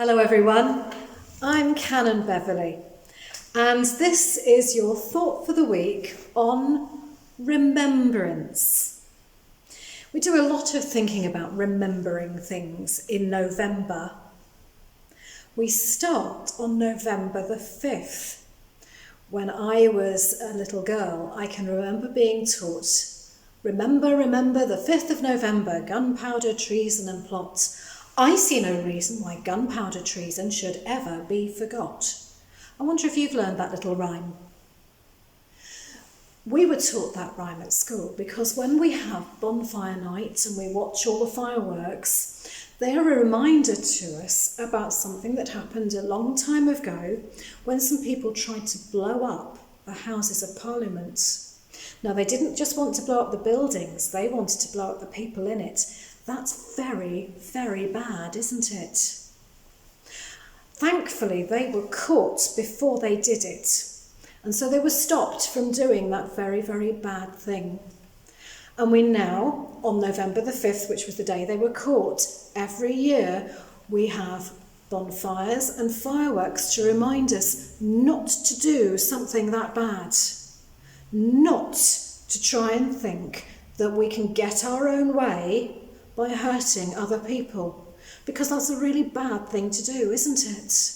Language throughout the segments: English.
Hello everyone, I'm Canon Beverley and this is your thought for the week on remembrance. We do a lot of thinking about remembering things in November. We start on November the 5th. When I was a little girl, I can remember being taught, remember the 5th of November, gunpowder, treason and plot. I see no reason why gunpowder treason should ever be forgot. I wonder if you've learned that little rhyme. We were taught that rhyme at school because when we have bonfire nights and we watch all the fireworks, they are a reminder to us about something that happened a long time ago when some people tried to blow up the Houses of Parliament. Now, they didn't just want to blow up the buildings, they wanted to blow up the people in it. That's very, very bad, isn't it? Thankfully, they were caught before they did it. And so they were stopped from doing that very, very bad thing. And we now, on November the 5th, which was the day they were caught, every year we have bonfires and fireworks to remind us not to do something that bad. Not to try and think that we can get our own way by hurting other people, because that's a really bad thing to do, isn't it?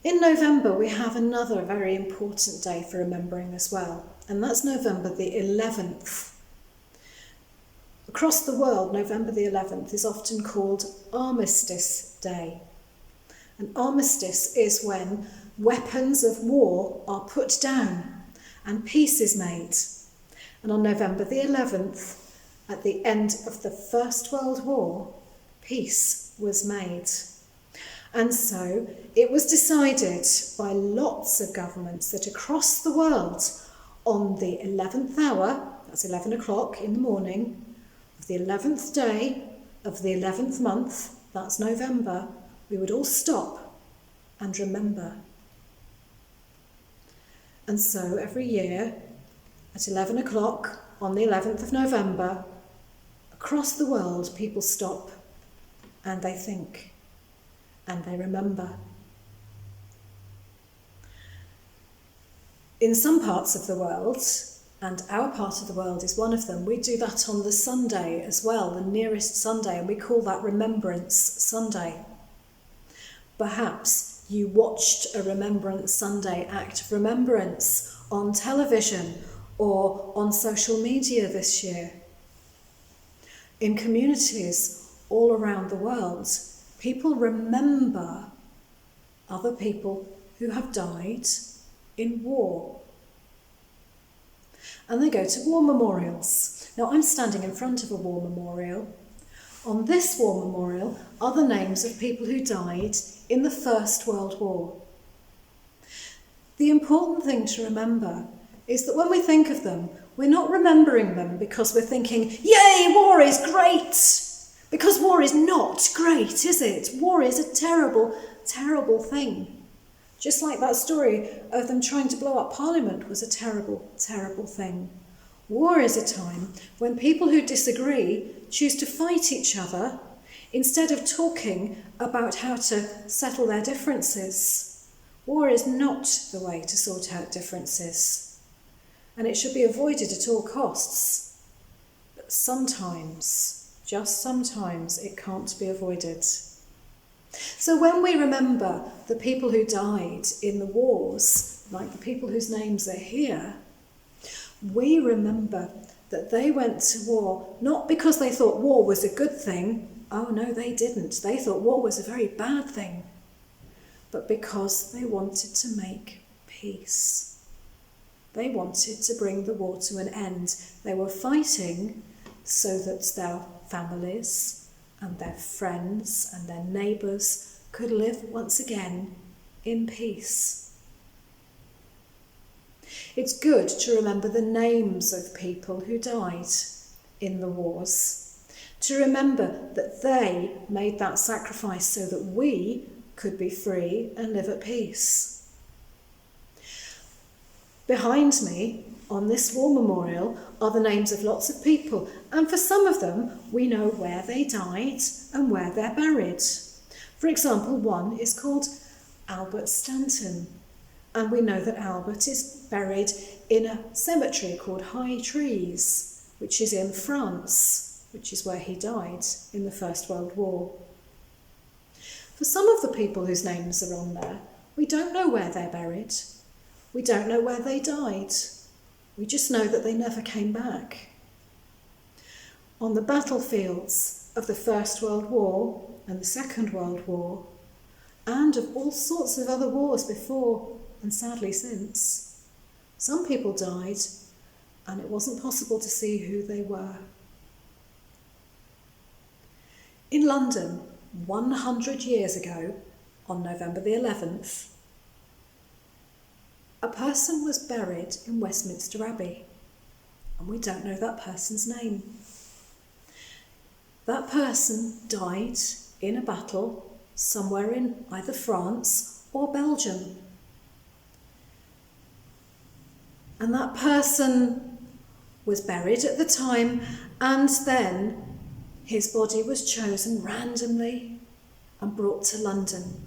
In November, we have another very important day for remembering as well, and that's November the 11th. Across the world, November the 11th is often called Armistice Day. An armistice is when weapons of war are put down and peace is made. And on November the 11th, at the end of the First World War, peace was made. And so it was decided by lots of governments that across the world, on the 11th hour, that's 11 o'clock in the morning, of the 11th day of the 11th month, that's November, we would all stop and remember. And so every year, at 11 o'clock on the 11th of November, across the world, people stop and they think and they remember. In some parts of the world, and our part of the world is one of them, we do that on the Sunday as well, the nearest Sunday, and we call that Remembrance Sunday. Perhaps you watched a Remembrance Sunday act of remembrance on television or on social media this year. In communities all around the world, people remember other people who have died in war. And they go to war memorials. Now, I'm standing in front of a war memorial. On this war memorial are the names of people who died in the First World War. The important thing to remember is that when we think of them, we're not remembering them because we're thinking, yay, war is great! Because war is not great, is it? War is a terrible, terrible thing. Just like that story of them trying to blow up Parliament was a terrible, terrible thing. War is a time when people who disagree choose to fight each other instead of talking about how to settle their differences. War is not the way to sort out differences. And it should be avoided at all costs. But sometimes, just sometimes, it can't be avoided. So when we remember the people who died in the wars, like the people whose names are here, we remember that they went to war not because they thought war was a good thing. Oh no, they didn't. They thought war was a very bad thing. But because they wanted to make peace. They wanted to bring the war to an end. They were fighting so that their families and their friends and their neighbours could live once again in peace. It's good to remember the names of people who died in the wars, to remember that they made that sacrifice so that we could be free and live at peace. Behind me On this war memorial are the names of lots of people, and for some of them we know where they died and where they're buried. For example, one is called Albert Stanton, and we know that Albert is buried in a cemetery called High Trees, which is in France, which is where he died in the First World War. For some of the people whose names are on there, we don't know where they're buried. We don't know where they died. We just know that they never came back. On the battlefields of the First World War and the Second World War, and of all sorts of other wars before and sadly since, some people died and it wasn't possible to see who they were. In London, 100 years ago, on November the 11th, a person was buried in Westminster Abbey, and we don't know that person's name. That person died in a battle somewhere in either France or Belgium. And that person was buried at the time, and then his body was chosen randomly and brought to London.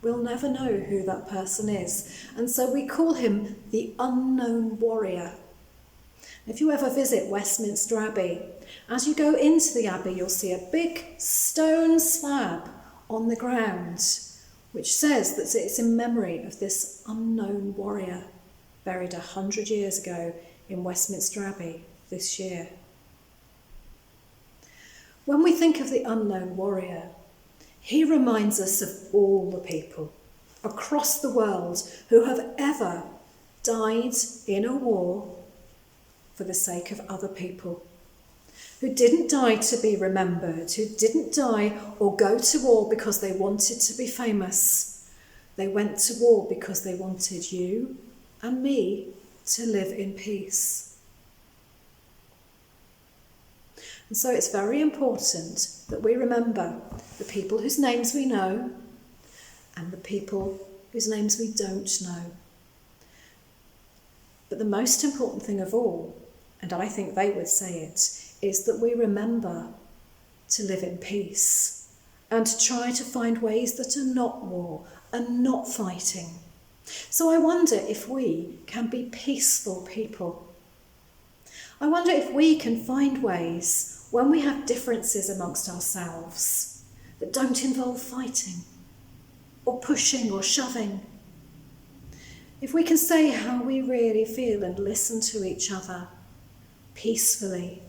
We'll never know who that person is, and so we call him the unknown warrior. If you ever visit Westminster Abbey, as you go into the Abbey, you'll see a big stone slab on the ground, which says that it's in memory of this unknown warrior buried 100 years ago in Westminster Abbey this year. When we think of the unknown warrior, he reminds us of all the people across the world who have ever died in a war for the sake of other people, who didn't die to be remembered, who didn't die or go to war because they wanted to be famous. They went to war because they wanted you and me to live in peace. And so it's very important that we remember the people whose names we know and the people whose names we don't know. But the most important thing of all, and I think they would say it, is that we remember to live in peace and to try to find ways that are not war and not fighting. So I wonder if we can be peaceful people. I wonder if we can find ways when we have differences amongst ourselves that don't involve fighting or pushing or shoving. If we can say how we really feel and listen to each other peacefully.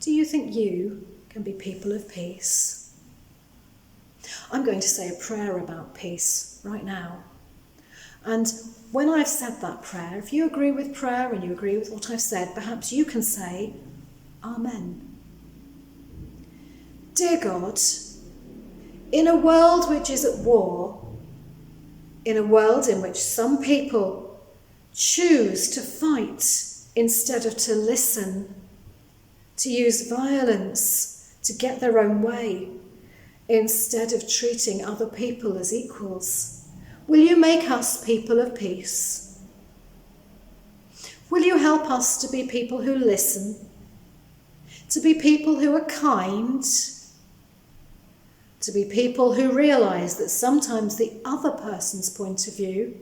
Do you think you can be people of peace? I'm going to say a prayer about peace right now. And when I've said that prayer, if you agree with prayer and you agree with what I've said, perhaps you can say, Amen. Dear God, in a world which is at war, in a world in which some people choose to fight instead of to listen, to use violence to get their own way, instead of treating other people as equals, will you make us people of peace? Will you help us to be people who listen, to be people who are kind, to be people who realise that sometimes the other person's point of view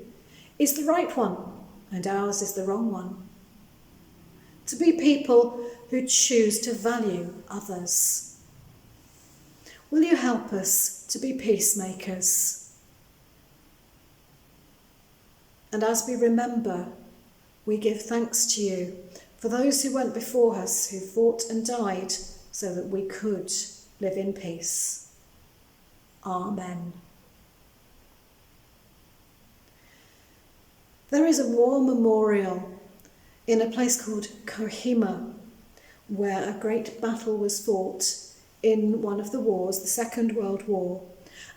is the right one and ours is the wrong one, to be people who choose to value others? Will you help us to be peacemakers? And as we remember, we give thanks to you for those who went before us, who fought and died so that we could live in peace. Amen. There is a war memorial in a place called Kohima, where a great battle was fought in one of the wars, the Second World War.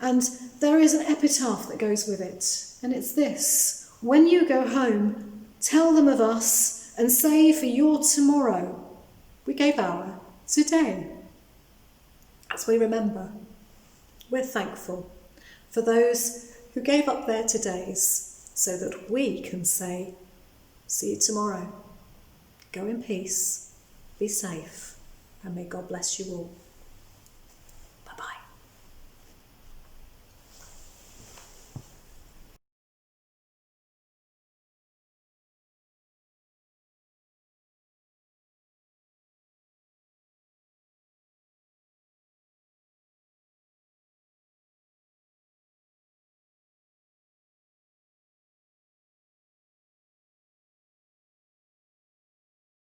And there is an epitaph that goes with it, and it's this: when you go home, tell them of us and say for your tomorrow, we gave our today. As we remember, we're thankful for those who gave up their todays so that we can say See you tomorrow. Go in peace, be safe, and may God bless you all.